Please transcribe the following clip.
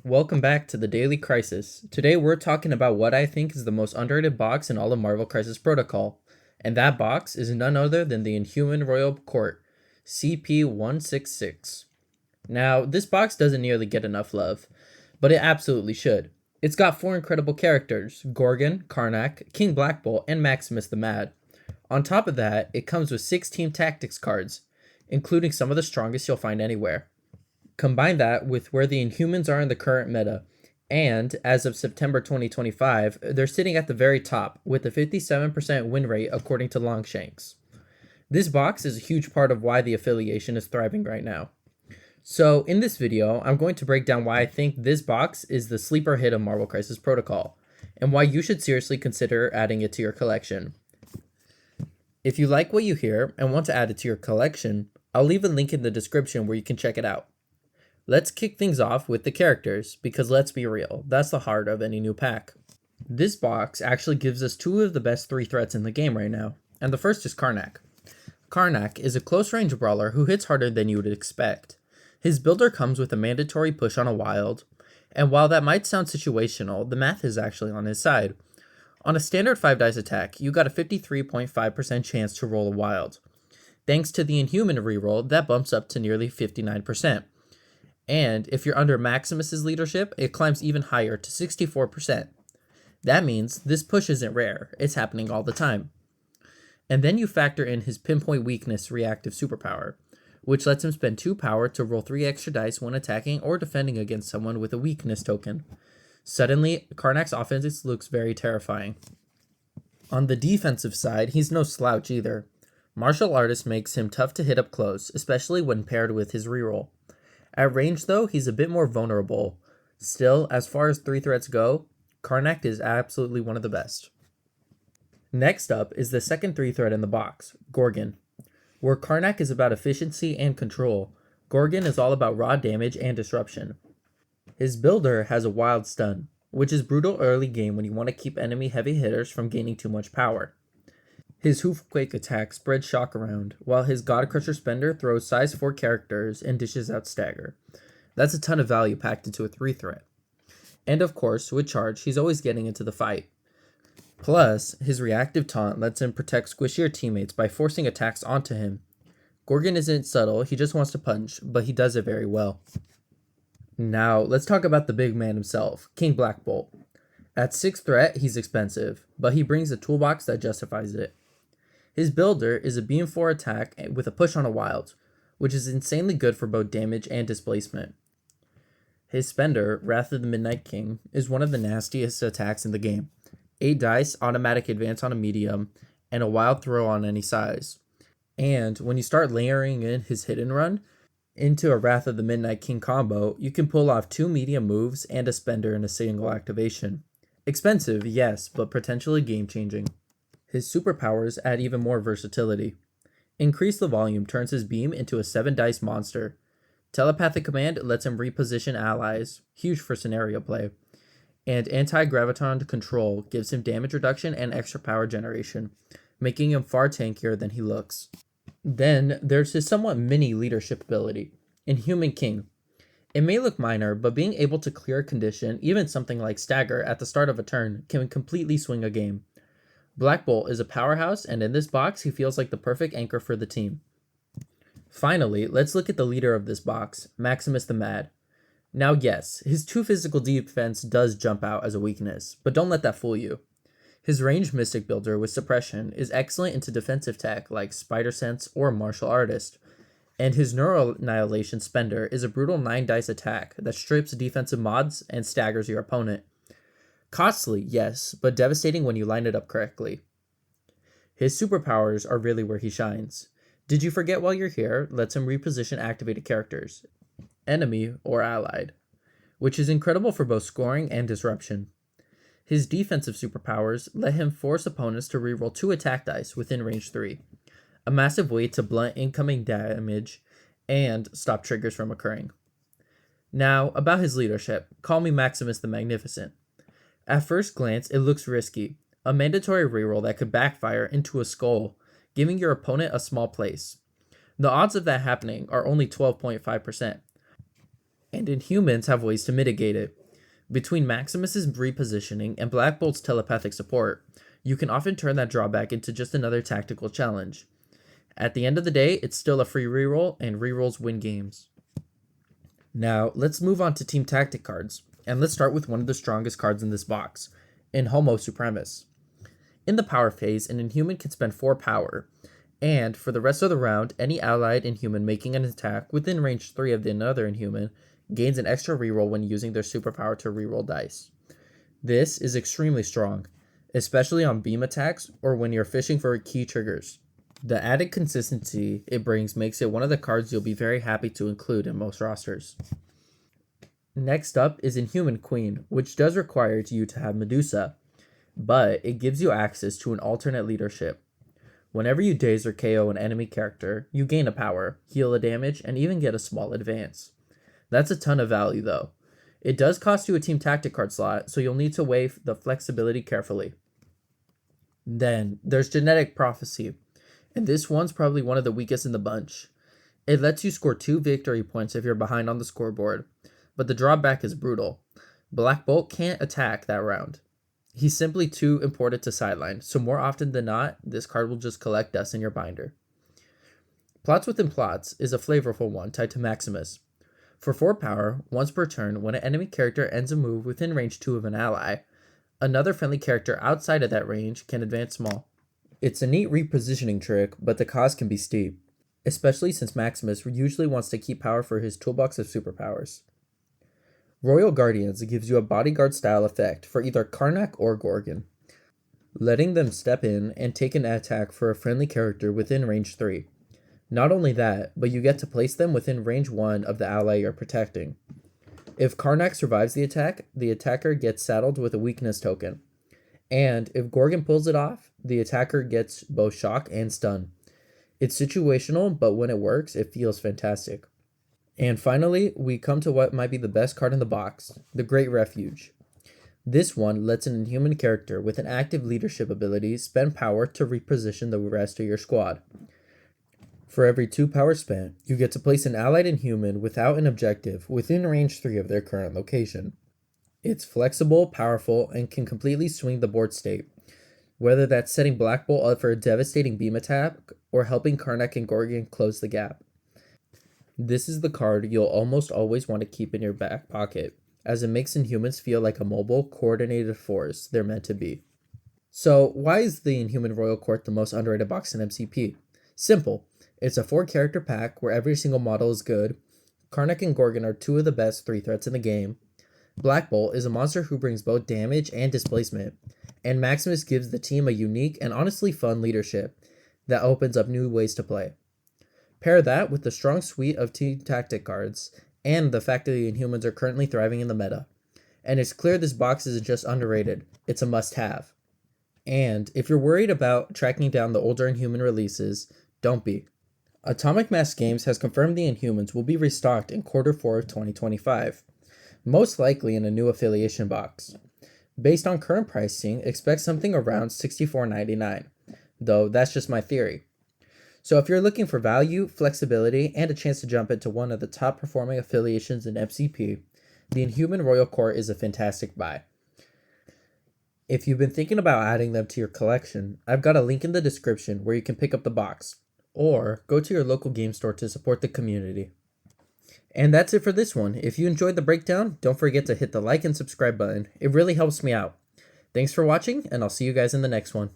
Welcome back to the Daily Crisis. Today we're talking about what I think is the most underrated box in all of Marvel Crisis Protocol, and that box is none other than the Inhuman Royal Court, CP-166. Now, this box doesn't nearly get enough love, but it absolutely should. It's got 4 incredible characters, Gorgon, Karnak, King Blackbolt, and Maximus the Mad. On top of that, it comes with 6 team tactics cards, including some of the strongest you'll find anywhere. Combine that with where the Inhumans are in the current meta, and as of September 2025, they're sitting at the very top with a 57% win rate according to Longshanks. This box is a huge part of why the affiliation is thriving right now. So in this video, I'm going to break down why I think this box is the sleeper hit of Marvel Crisis Protocol, and why you should seriously consider adding it to your collection. If you like what you hear and want to add it to your collection, I'll leave a link in the description where you can check it out. Let's kick things off with the characters, because let's be real, that's the heart of any new pack. This box actually gives us 2 of the best 3 threats in the game right now, and the first is Karnak. Karnak is a close-range brawler who hits harder than you would expect. His builder comes with a mandatory push on a wild, and while that might sound situational, the math is actually on his side. On a standard 5 dice attack, you got a 53.5% chance to roll a wild. Thanks to the Inhuman reroll, that bumps up to nearly 59%. And if you're under Maximus's leadership, it climbs even higher to 64%. That means this push isn't rare, it's happening all the time. And then you factor in his pinpoint weakness reactive superpower, which lets him spend 2 power to roll 3 extra dice when attacking or defending against someone with a weakness token. Suddenly, Karnak's offense looks very terrifying. On the defensive side, he's no slouch either. Martial Artist makes him tough to hit up close, especially when paired with his reroll. At range though, he's a bit more vulnerable. Still, as far as 3 threats go, Karnak is absolutely one of the best. Next up is the second 3 threat in the box, Gorgon. Where Karnak is about efficiency and control, Gorgon is all about raw damage and disruption. His builder has a wild stun, which is brutal early game when you want to keep enemy heavy hitters from gaining too much power. His Hoofquake attack spreads shock around, while his Godcrusher spender throws size 4 characters and dishes out stagger. That's a ton of value packed into a 3 threat. And of course, with charge, he's always getting into the fight. Plus, his reactive taunt lets him protect squishier teammates by forcing attacks onto him. Gorgon isn't subtle, he just wants to punch, but he does it very well. Now, let's talk about the big man himself, King Blackbolt. At 6 threat, he's expensive, but he brings a toolbox that justifies it. His builder is a beam 4 attack with a push on a wild, which is insanely good for both damage and displacement. His spender, Wrath of the Midnight King, is one of the nastiest attacks in the game. 8 dice, automatic advance on a medium, and a wild throw on any size. And when you start layering in his hit and run into a Wrath of the Midnight King combo, you can pull off 2 medium moves and a spender in a single activation. Expensive, yes, but potentially game-changing. His superpowers add even more versatility. Increase the volume turns his beam into a 7 dice monster. Telepathic command lets him reposition allies, huge for scenario play. And anti-graviton control gives him damage reduction and extra power generation, making him far tankier than he looks. Then there's his somewhat mini leadership ability, Inhuman King. It may look minor, but being able to clear a condition, even something like stagger, at the start of a turn can completely swing a game. Blackbolt is a powerhouse, and in this box, he feels like the perfect anchor for the team. Finally, let's look at the leader of this box, Maximus the Mad. Now yes, his 2 physical defense does jump out as a weakness, but don't let that fool you. His ranged Mystic builder with suppression is excellent into defensive tech like Spider Sense or Martial Artist, and his Neural Annihilation spender is a brutal 9 dice attack that strips defensive mods and staggers your opponent. Costly, yes, but devastating when you line it up correctly. His superpowers are really where he shines. Did you forget while you're here lets him reposition activated characters, enemy or allied, which is incredible for both scoring and disruption. His defensive superpowers let him force opponents to reroll 2 attack dice within range 3, a massive way to blunt incoming damage and stop triggers from occurring. Now, about his leadership, call me Maximus the Magnificent. At first glance, it looks risky, a mandatory reroll that could backfire into a skull, giving your opponent a small place. The odds of that happening are only 12.5%. and Inhumans have ways to mitigate it. Between Maximus's repositioning and Blackbolt's telepathic support, you can often turn that drawback into just another tactical challenge. At the end of the day, it's still a free reroll, and rerolls win games. Now, let's move on to Team Tactic cards, and let's start with one of the strongest cards in this box, Homo Supremus. In the power phase, an Inhuman can spend 4 power, and for the rest of the round, any allied Inhuman making an attack within range 3 of the another Inhuman gains an extra reroll when using their superpower to reroll dice. This is extremely strong, especially on beam attacks or when you're fishing for key triggers. The added consistency it brings makes it one of the cards you'll be very happy to include in most rosters. Next up is Inhuman Queen, which does require you to have Medusa, but it gives you access to an alternate leadership. Whenever you daze or KO an enemy character, you gain a power, heal a damage, and even get a small advance. That's a ton of value though. It does cost you a Team Tactic card slot, so you'll need to weigh the flexibility carefully. Then there's Genetic Prophecy, and this one's probably one of the weakest in the bunch. It lets you score 2 victory points if you're behind on the scoreboard, but the drawback is brutal. Blackbolt can't attack that round. He's simply too important to sideline, so more often than not, this card will just collect dust in your binder. Plots Within Plots is a flavorful one tied to Maximus. For 4 power, once per turn, when an enemy character ends a move within range 2 of an ally, another friendly character outside of that range can advance small. It's a neat repositioning trick, but the cost can be steep, especially since Maximus usually wants to keep power for his toolbox of superpowers. Royal Guardians gives you a bodyguard style effect for either Karnak or Gorgon, letting them step in and take an attack for a friendly character within range 3. Not only that, but you get to place them within range 1 of the ally you're protecting. If Karnak survives the attack, the attacker gets saddled with a weakness token. And if Gorgon pulls it off, the attacker gets both shock and stun. It's situational, but when it works, it feels fantastic. And finally, we come to what might be the best card in the box, the Great Refuge. This one lets an Inhuman character with an active leadership ability spend power to reposition the rest of your squad. For every 2 power spent, you get to place an allied Inhuman without an objective within range 3 of their current location. It's flexible, powerful, and can completely swing the board state, whether that's setting Blackbolt up for a devastating beam attack or helping Karnak and Gorgon close the gap. This is the card you'll almost always want to keep in your back pocket, as it makes Inhumans feel like a mobile, coordinated force they're meant to be. So, why is the Inhuman Royal Court the most underrated box in MCP? Simple. It's a 4-character pack where every single model is good. Karnak and Gorgon are 2 of the best 3 threats in the game. Blackbolt is a monster who brings both damage and displacement. And Maximus gives the team a unique and honestly fun leadership that opens up new ways to play. Pair that with the strong suite of Team Tactic cards and the fact that the Inhumans are currently thriving in the meta. And it's clear this box isn't just underrated, it's a must-have. And if you're worried about tracking down the older Inhuman releases, don't be. Atomic Mass Games has confirmed the Inhumans will be restocked in Q4 of 2025, most likely in a new affiliation box. Based on current pricing, expect something around $64.99, though that's just my theory. So if you're looking for value, flexibility, and a chance to jump into one of the top performing affiliations in MCP, the Inhuman Royal Court is a fantastic buy. If you've been thinking about adding them to your collection, I've got a link in the description where you can pick up the box, or go to your local game store to support the community. And that's it for this one. If you enjoyed the breakdown, don't forget to hit the like and subscribe button. It really helps me out. Thanks for watching, and I'll see you guys in the next one.